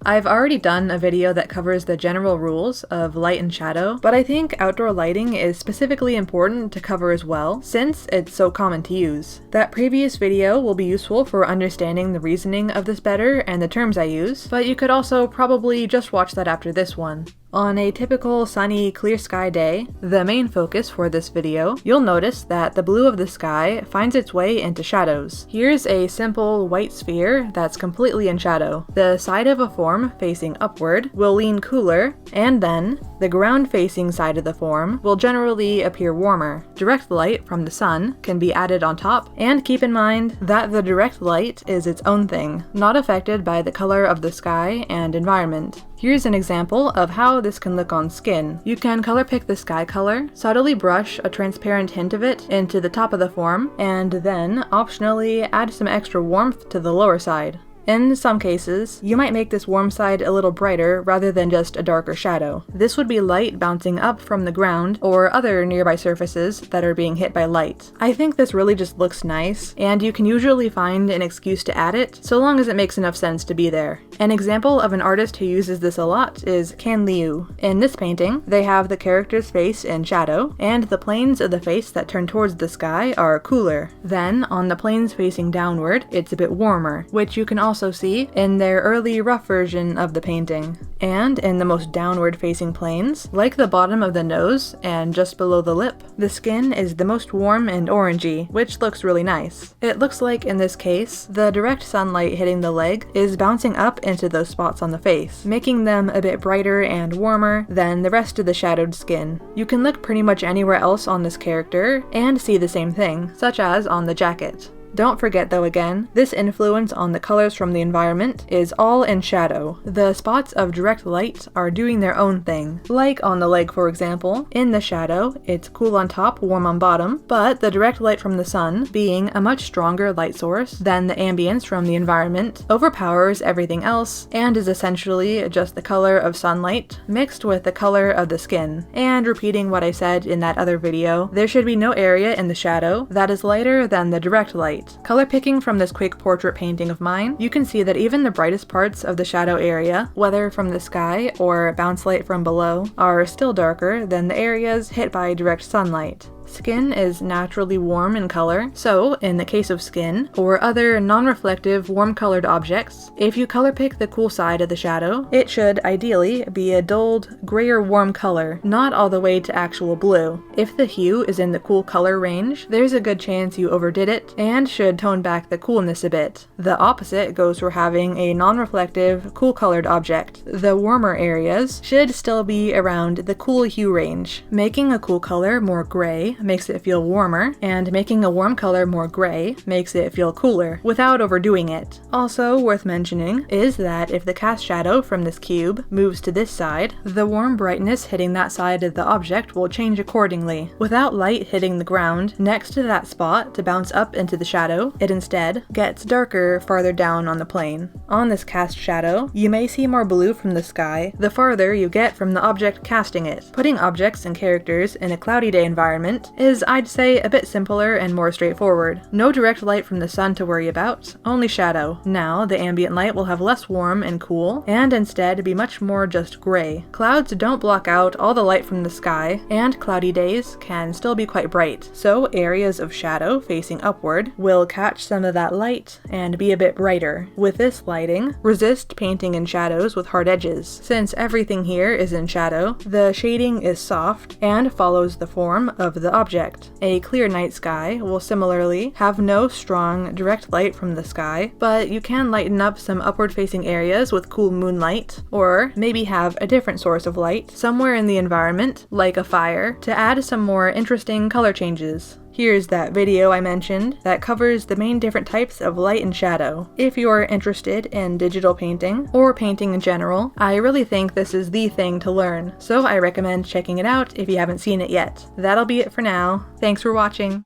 I've already done a video that covers the general rules of light and shadow, but I think outdoor lighting is specifically important to cover as well, since it's so common to use. That previous video will be useful for understanding the reasoning of this better and the terms I use, but you could also probably just watch that after this one. On a typical sunny, clear sky day, the main focus for this video, you'll notice that the blue of the sky finds its way into shadows. Here's a simple white sphere that's completely in shadow. The side of a form facing upward will lean cooler, and then the ground-facing side of the form will generally appear warmer. Direct light from the sun can be added on top, and keep in mind that the direct light is its own thing, not affected by the color of the sky and environment. Here's an example of how this can look on skin. You can color pick the sky color, subtly brush a transparent hint of it into the top of the form, and then optionally add some extra warmth to the lower side. In some cases, you might make this warm side a little brighter rather than just a darker shadow. This would be light bouncing up from the ground or other nearby surfaces that are being hit by light. I think this really just looks nice, and you can usually find an excuse to add it, so long as it makes enough sense to be there. An example of an artist who uses this a lot is Can Liu. In this painting, they have the character's face in shadow, and the planes of the face that turn towards the sky are cooler. Then, on the planes facing downward, it's a bit warmer, which you can also see in their early rough version of the painting. And in the most downward facing planes, like the bottom of the nose and just below the lip, the skin is the most warm and orangey, which looks really nice. It looks like in this case, the direct sunlight hitting the leg is bouncing up into those spots on the face, making them a bit brighter and warmer than the rest of the shadowed skin. You can look pretty much anywhere else on this character and see the same thing, such as on the jacket. Don't forget though again, this influence on the colors from the environment is all in shadow. The spots of direct light are doing their own thing. Like on the leg for example, in the shadow, it's cool on top, warm on bottom, but the direct light from the sun, being a much stronger light source than the ambience from the environment, overpowers everything else and is essentially just the color of sunlight mixed with the color of the skin. And repeating what I said in that other video, there should be no area in the shadow that is lighter than the direct light. Color picking from this quick portrait painting of mine, you can see that even the brightest parts of the shadow area, whether from the sky or bounce light from below, are still darker than the areas hit by direct sunlight. Skin is naturally warm in color, so in the case of skin, or other non-reflective warm-colored objects, if you color pick the cool side of the shadow, it should ideally be a dulled, grayer warm color, not all the way to actual blue. If the hue is in the cool color range, there's a good chance you overdid it, and should tone back the coolness a bit. The opposite goes for having a non-reflective, cool-colored object. The warmer areas should still be around the cool hue range. Making a cool color more gray makes it feel warmer, and making a warm color more gray makes it feel cooler, without overdoing it. Also worth mentioning is that if the cast shadow from this cube moves to this side, the warm brightness hitting that side of the object will change accordingly. Without light hitting the ground next to that spot to bounce up into the shadow, it instead gets darker farther down on the plane. On this cast shadow, you may see more blue from the sky the farther you get from the object casting it. Putting objects and characters in a cloudy day environment is, I'd say, a bit simpler and more straightforward. No direct light from the sun to worry about, only shadow. Now, the ambient light will have less warm and cool, and instead be much more just gray. Clouds don't block out all the light from the sky, and cloudy days can still be quite bright, so areas of shadow facing upward will catch some of that light and be a bit brighter. With this lighting, resist painting in shadows with hard edges. Since everything here is in shadow, the shading is soft and follows the form of the object. A clear night sky will similarly have no strong direct light from the sky, but you can lighten up some upward facing areas with cool moonlight, or maybe have a different source of light somewhere in the environment, like a fire, to add some more interesting color changes. Here's that video I mentioned that covers the main different types of light and shadow. If you're interested in digital painting, or painting in general, I really think this is the thing to learn, so I recommend checking it out if you haven't seen it yet. That'll be it for now. Thanks for watching!